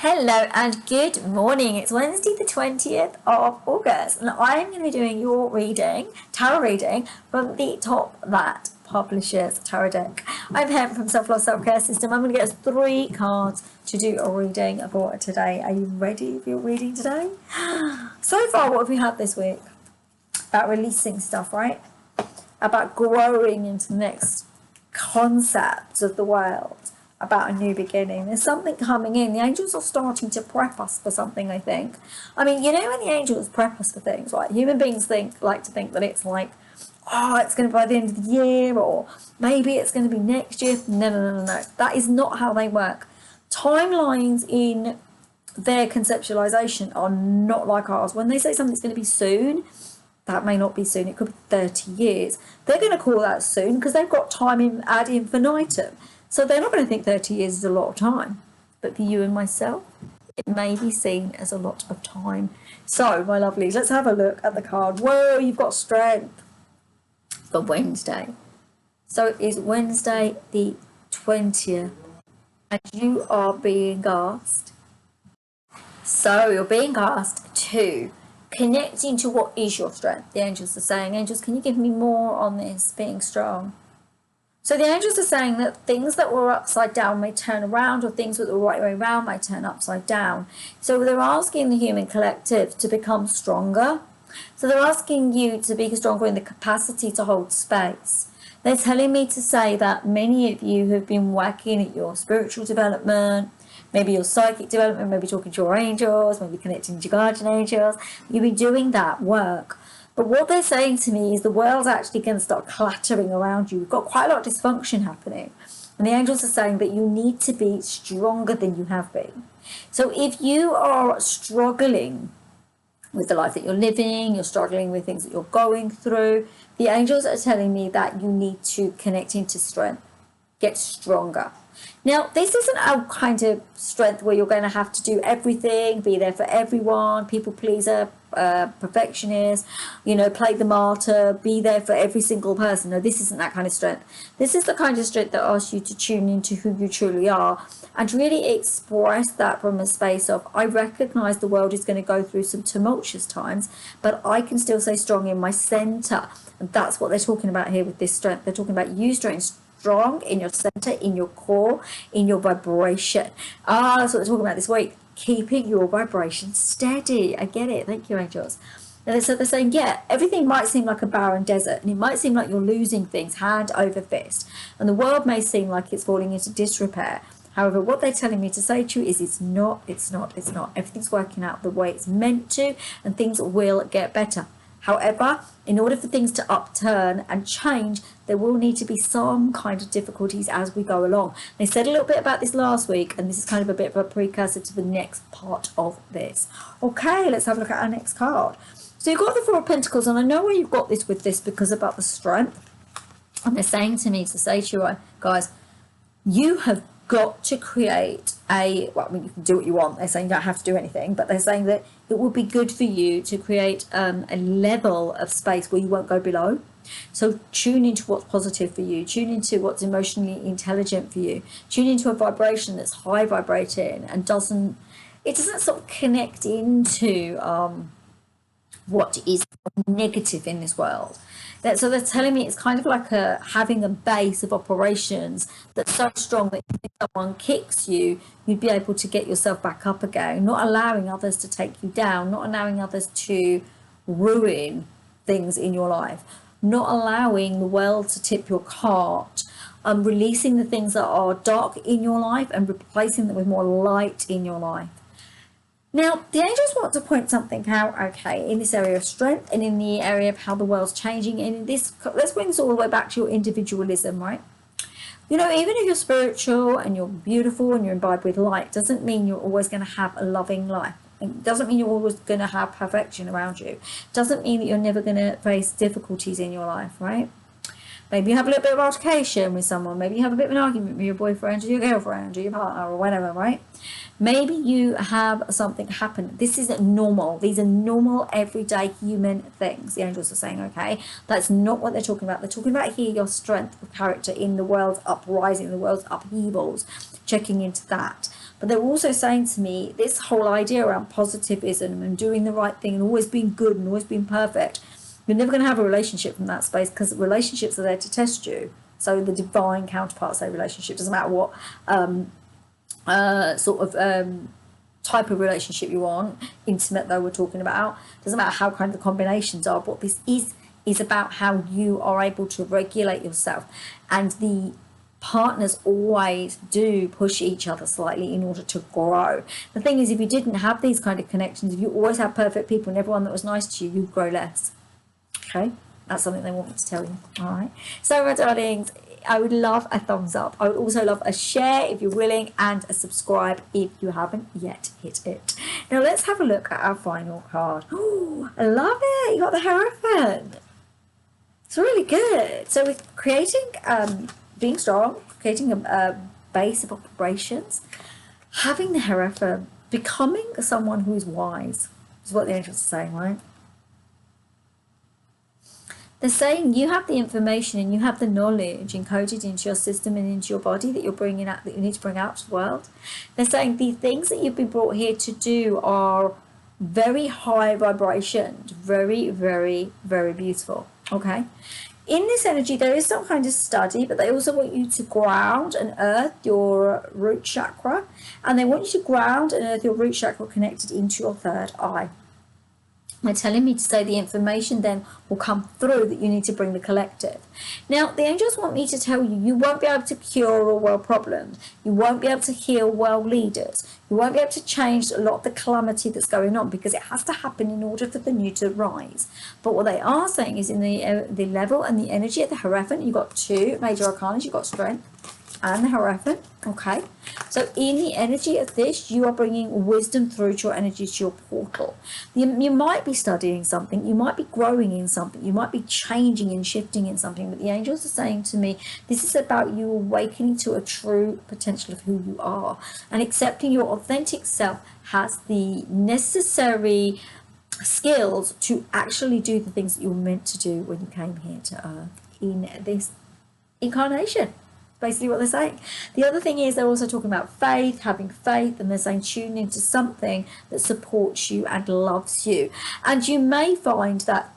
Hello and good morning. It's Wednesday the 20th of August and I'm going to be doing your reading, tarot reading from the Top That Publishers Tarot deck. I'm Helen from Self Love Self Care System. I'm going to get us 3 cards to do a reading for today. Are you ready for your reading today? So far, what have we had this week? About releasing stuff, right? About growing into the next concepts of the world. About a new beginning. There's something coming in. The angels are starting to prep us for something, I think. I mean, you know, when the angels prep us for things, right? Human beings like to think that it's like, oh, it's going to be by the end of the year, or maybe it's going to be next year. No. That is not how they work. Timelines in their conceptualization are not like ours. When they say something's going to be soon, that may not be soon. It could be 30 years. They're going to call that soon because they've got time in ad infinitum. So they're not going to think 30 years is a lot of time. But for you and myself, it may be seen as a lot of time. So, my lovelies, let's have a look at the card. Whoa, you've got strength for Wednesday. So it is Wednesday the 20th. And you are being asked. So you're being asked to connecting to what is your strength. The angels are saying, angels, can you give me more on this being strong? So the angels are saying that things that were upside down may turn around, or things that were the right way around may turn upside down. So they're asking the human collective to become stronger. So they're asking you to be stronger in the capacity to hold space. They're telling me to say that many of you have been working at your spiritual development, maybe your psychic development, maybe talking to your angels, maybe connecting to your guardian angels. You've been doing that work. But what they're saying to me is the world's actually going to start clattering around you. You've got quite a lot of dysfunction happening. And the angels are saying that you need to be stronger than you have been. So if you are struggling with the life that you're living, you're struggling with things that you're going through, the angels are telling me that you need to connect into strength, get stronger. Now, this isn't a kind of strength where you're going to have to do everything, be there for everyone, people pleaser, perfectionist, play the martyr, be there for every single person. No, this isn't that kind of strength. This is the kind of strength that asks you to tune into who you truly are and really express that from a space of, I recognize the world is going to go through some tumultuous times, but I can still stay strong in my center. And that's what they're talking about here with this strength. They're talking about you staying strong in your center, in your core, in your vibration. That's what they're talking about this week. Keeping your vibration steady. I get it. Thank you, angels. And so they're saying, yeah, everything might seem like a barren desert, and it might seem like you're losing things hand over fist, and the world may seem like it's falling into disrepair. However, what they're telling me to say to you is it's not. Everything's working out the way it's meant to, and things will get better. However, in order for things to upturn and change, there will need to be some kind of difficulties as we go along. They said a little bit about this last week, and this is kind of a bit of a precursor to the next part of this. Okay, let's have a look at our next card. So you've got the Four of Pentacles, and I know where you've got this with this because about the strength. And they're saying to me to say to you guys, you have got to create you can do what you want. They're saying you don't have to do anything, but they're saying that it would be good for you to create a level of space where you won't go below. So tune into what's positive for you, tune into what's emotionally intelligent for you, tune into a vibration that's high vibrating and doesn't sort of connect into what is negative in this world. So they're telling me it's kind of like having a base of operations that's so strong that if someone kicks you, you'd be able to get yourself back up again, not allowing others to take you down, not allowing others to ruin things in your life, not allowing the world to tip your cart, releasing the things that are dark in your life and replacing them with more light in your life. Now, the angels want to point something out, okay, in this area of strength and in the area of how the world's changing. And this brings all the way back to your individualism, right? Even if you're spiritual and you're beautiful and you're imbibed with light, doesn't mean you're always going to have a loving life. It doesn't mean you're always going to have perfection around you. It doesn't mean that you're never going to face difficulties in your life, right? Maybe you have a little bit of altercation with someone. Maybe you have a bit of an argument with your boyfriend or your girlfriend or your partner or whatever, right? Maybe you have something happen. This is normal. These are normal, everyday human things. The angels are saying, okay, that's not what they're talking about. They're talking about here your strength of character in the world's uprising, the world's upheavals, checking into that. but they're also saying to me this whole idea around positivism and doing the right thing and always being good and always being perfect. You're never going to have a relationship from that space, because relationships are there to test you. So the divine counterparts say relationship, doesn't matter what type of relationship you want, intimate though we're talking about, doesn't matter how kind of the combinations are. What this is about how you are able to regulate yourself, and the partners always do push each other slightly in order to grow. The thing is, if you didn't have these kind of connections, if you always had perfect people and everyone that was nice to you, you'd grow less. Okay, that's something they want me to tell you. All right, so my darlings, I would love a thumbs up. I would also love a share if you're willing, and a subscribe if you haven't yet hit it. Now let's have a look at our final card. Oh, I love it. You got the Hierophant. It's really good. So we're creating, being strong, creating a base of operations, having the Hierophant, becoming someone who is wise, is what the angels are saying, right? They're saying you have the information and you have the knowledge encoded into your system and into your body that you're bringing out, that you need to bring out to the world. They're saying the things that you've been brought here to do are very high vibration, very, very, very beautiful. Okay. In this energy, there is some kind of study, but they also want you to ground and earth your root chakra, and they want you to ground and earth your root chakra connected into your third eye. They're telling me to say the information then will come through that you need to bring the collective. Now, the angels want me to tell you, you won't be able to cure all world problems. You won't be able to heal world leaders. You won't be able to change a lot of the calamity that's going on, because it has to happen in order for the new to rise. But what they are saying is, in the level and the energy of the Hierophant, you've got two major arcanas. You've got strength and the Hierophant. Okay, so in the energy of this, you are bringing wisdom through to your energy, to your portal. You might be studying something, you might be growing in something, you might be changing and shifting in something, but the angels are saying to me, this is about you awakening to a true potential of who you are, and accepting your authentic self has the necessary skills to actually do the things that you were meant to do when you came here to Earth in this incarnation. Basically what they're saying. The other thing is, they're also talking about faith, having faith, and they're saying tune into something that supports you and loves you. And you may find that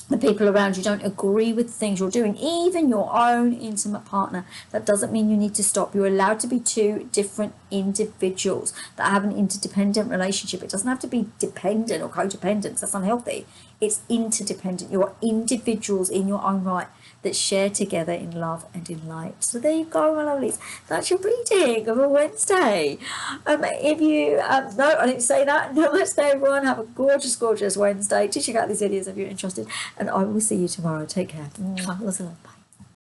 the people around you don't agree with things you're doing, even your own intimate partner. That doesn't mean you need to stop. You're allowed to be two different individuals that have an interdependent relationship. It doesn't have to be dependent or codependent. That's unhealthy. It's interdependent. You're individuals in your own right that share together in love and in light. So there you go, my lovelies. That's your reading of a Wednesday. If you no, I didn't say that. No, let's say everyone have a gorgeous, gorgeous Wednesday. Do check out these videos if you're interested, and I will see you tomorrow. Take care. Lots of love. Bye.